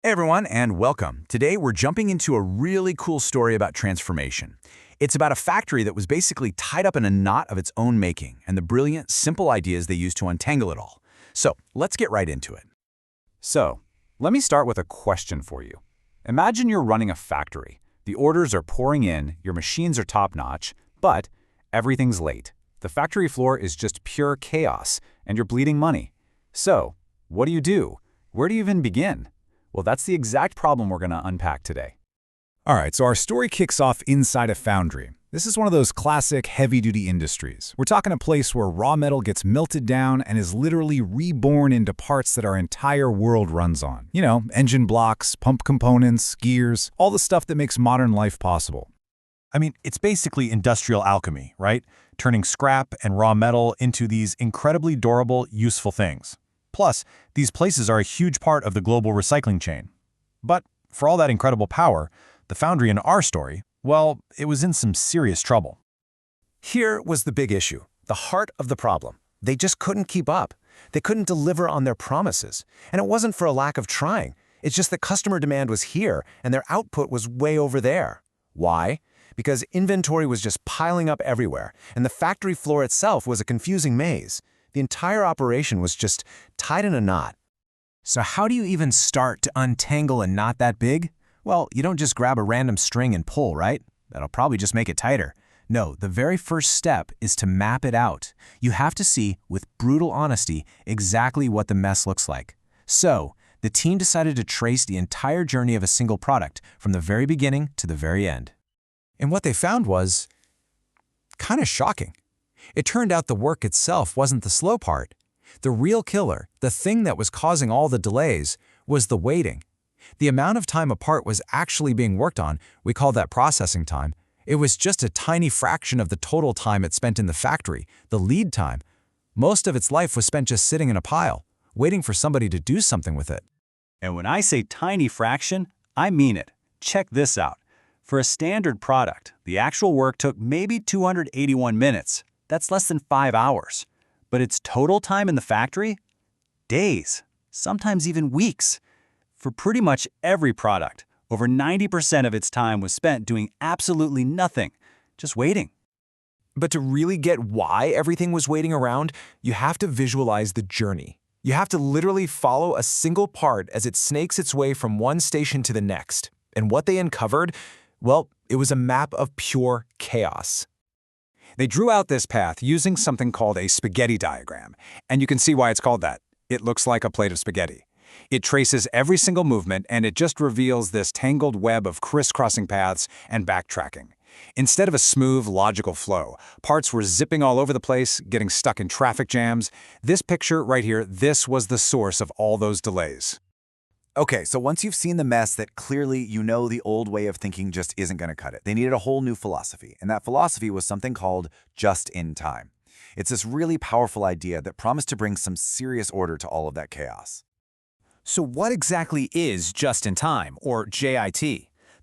Hey everyone, and welcome. Today we're jumping into a really cool story about transformation. It's about a factory that was basically tied up in a knot of its own making, and the brilliant, simple ideas they used to untangle it all. So let's get right into it. So, let me start with a question for you. Imagine you're running a factory. The orders are pouring in, your machines are top-notch, but everything's late. The factory floor is just pure chaos, and you're bleeding money. So, what do? Where do you even begin? Well, that's the exact problem we're going to unpack today. All right, so our story kicks off inside a foundry. This is one of those classic heavy-duty industries. We're talking a place where raw metal gets melted down and is literally reborn into parts that our entire world runs on. You know, engine blocks, pump components, gears, all the stuff that makes modern life possible. I mean, it's basically industrial alchemy, right? Turning scrap and raw metal into these incredibly durable, useful things. Plus, these places are a huge part of the global recycling chain. But for all that incredible power, the foundry in our story, well, it was in some serious trouble. Here was the big issue, the heart of the problem. They just couldn't keep up. They couldn't deliver on their promises. And it wasn't for a lack of trying. It's just that customer demand was here and their output was way over there. Why? Because inventory was just piling up everywhere, and the factory floor itself was a confusing maze. The entire operation was just tied in a knot. So how do you even start to untangle a knot that big? Well, you don't just grab a random string and pull, right? That'll probably just make it tighter. No, the very first step is to map it out. You have to see, with brutal honesty, exactly what the mess looks like. So, the team decided to trace the entire journey of a single product, from the very beginning to the very end. And what they found was kind of shocking. It turned out the work itself wasn't the slow part. The real killer, the thing that was causing all the delays, was the waiting. The amount of time a part was actually being worked on, we call that processing time. It was just a tiny fraction of the total time it spent in the factory, the lead time. Most of its life was spent just sitting in a pile, waiting for somebody to do something with it. And when I say tiny fraction, I mean it. Check this out. For a standard product, the actual work took maybe 281 minutes. That's less than 5 hours. But its total time in the factory? Days, sometimes even weeks. For pretty much every product, over 90% of its time was spent doing absolutely nothing, just waiting. But to really get why everything was waiting around, you have to visualize the journey. You have to literally follow a single part as it snakes its way from one station to the next. And what they uncovered? Well, it was a map of pure chaos. They drew out this path using something called a spaghetti diagram, and you can see why it's called that. It looks like a plate of spaghetti. It traces every single movement, and it just reveals this tangled web of crisscrossing paths and backtracking. Instead of a smooth, logical flow, parts were zipping all over the place, getting stuck in traffic jams. This picture right here, this was the source of all those delays. Okay, so once you've seen the mess that clearly you know the old way of thinking just isn't going to cut it, they needed a whole new philosophy, and that philosophy was something called just-in-time. It's this really powerful idea that promised to bring some serious order to all of that chaos. So what exactly is just-in-time, or JIT?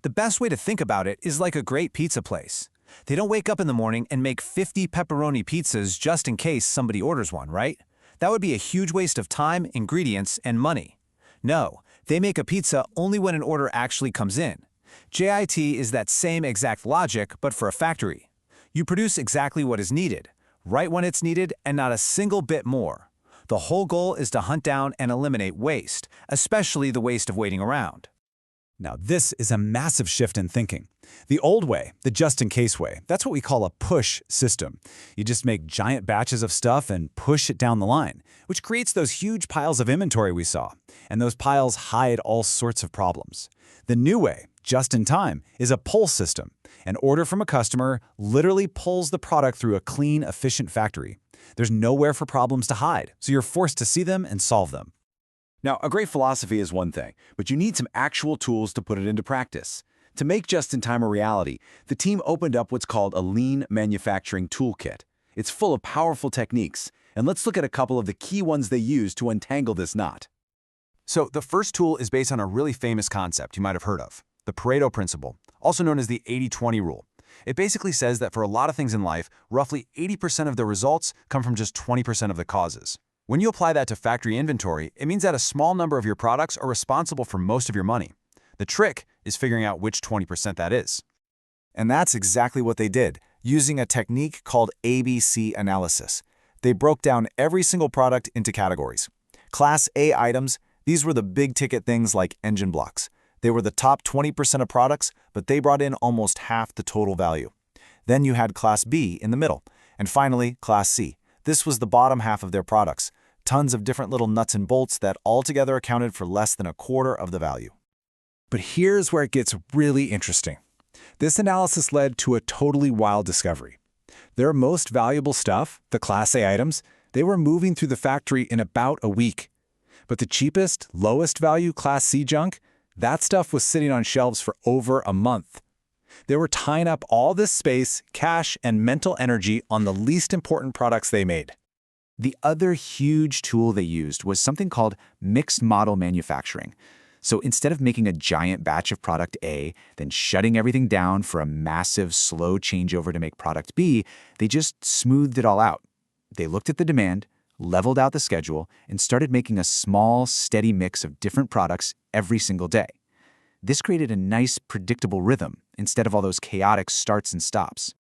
The best way to think about it is like a great pizza place. They don't wake up in the morning and make 50 pepperoni pizzas just in case somebody orders one, right? That would be a huge waste of time, ingredients, and money. No, they make a pizza only when an order actually comes in. JIT is that same exact logic, but for a factory. You produce exactly what is needed, right when it's needed, and not a single bit more. The whole goal is to hunt down and eliminate waste, especially the waste of waiting around. Now, this is a massive shift in thinking. The old way, the just-in-case way, that's what we call a push system. You just make giant batches of stuff and push it down the line, which creates those huge piles of inventory we saw. And those piles hide all sorts of problems. The new way, just-in-time, is a pull system. An order from a customer literally pulls the product through a clean, efficient factory. There's nowhere for problems to hide, so you're forced to see them and solve them. Now, a great philosophy is one thing, but you need some actual tools to put it into practice. To make just-in-time a reality, the team opened up what's called a lean manufacturing toolkit. It's full of powerful techniques, and let's look at a couple of the key ones they use to untangle this knot. So the first tool is based on a really famous concept you might have heard of, the Pareto principle, also known as the 80-20 rule. It basically says that for a lot of things in life, roughly 80% of the results come from just 20% of the causes. When you apply that to factory inventory, it means that a small number of your products are responsible for most of your money. The trick is figuring out which 20% that is. And that's exactly what they did, using a technique called ABC analysis. They broke down every single product into categories. Class A items, these were the big-ticket things like engine blocks. They were the top 20% of products, but they brought in almost half the total value. Then you had Class B in the middle. And finally, Class C. This was the bottom half of their products. Tons of different little nuts and bolts that altogether accounted for less than a quarter of the value. But here's where it gets really interesting. This analysis led to a totally wild discovery. Their most valuable stuff, the Class A items, they were moving through the factory in about a week. But the cheapest, lowest value Class C junk, that stuff was sitting on shelves for over a month. They were tying up all this space, cash, and mental energy on the least important products they made. The other huge tool they used was something called mixed model manufacturing. So instead of making a giant batch of product A, then shutting everything down for a massive, slow changeover to make product B, they just smoothed it all out. They looked at the demand, leveled out the schedule, and started making a small, steady mix of different products every single day. This created a nice, predictable rhythm instead of all those chaotic starts and stops.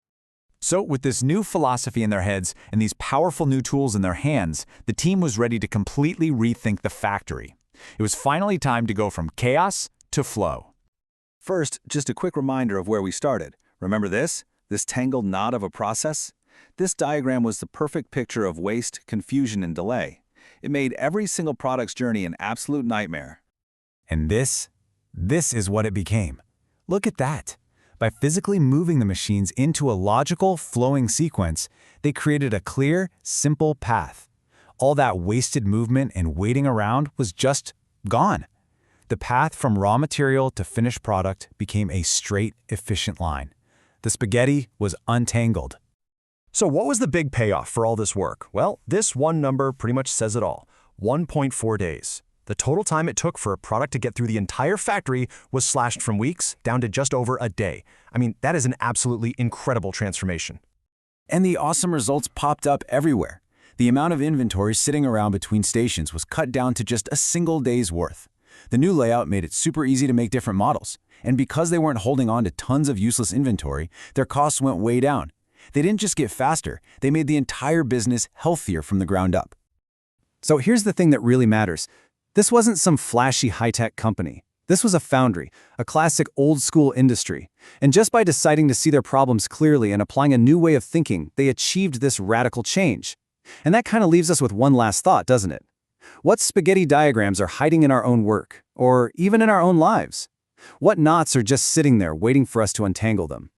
So with this new philosophy in their heads and these powerful new tools in their hands, the team was ready to completely rethink the factory. It was finally time to go from chaos to flow. First, just a quick reminder of where we started. Remember this? This tangled knot of a process? This diagram was the perfect picture of waste, confusion, and delay. It made every single product's journey an absolute nightmare. And this is what it became. Look at that. By physically moving the machines into a logical, flowing sequence, they created a clear, simple path. All that wasted movement and waiting around was just gone. The path from raw material to finished product became a straight, efficient line. The spaghetti was untangled. So what was the big payoff for all this work? Well, this one number pretty much says it all. 1.4 days. The total time it took for a product to get through the entire factory was slashed from weeks down to just over a day. I mean, that is an absolutely incredible transformation. And the awesome results popped up everywhere. The amount of inventory sitting around between stations was cut down to just a single day's worth. The new layout made it super easy to make different models. And because they weren't holding on to tons of useless inventory, their costs went way down. They didn't just get faster, they made the entire business healthier from the ground up. So here's the thing that really matters. This wasn't some flashy high-tech company. This was a foundry, a classic old-school industry. And just by deciding to see their problems clearly and applying a new way of thinking, they achieved this radical change. And that kind of leaves us with one last thought, doesn't it? What spaghetti diagrams are hiding in our own work, or even in our own lives? What knots are just sitting there waiting for us to untangle them?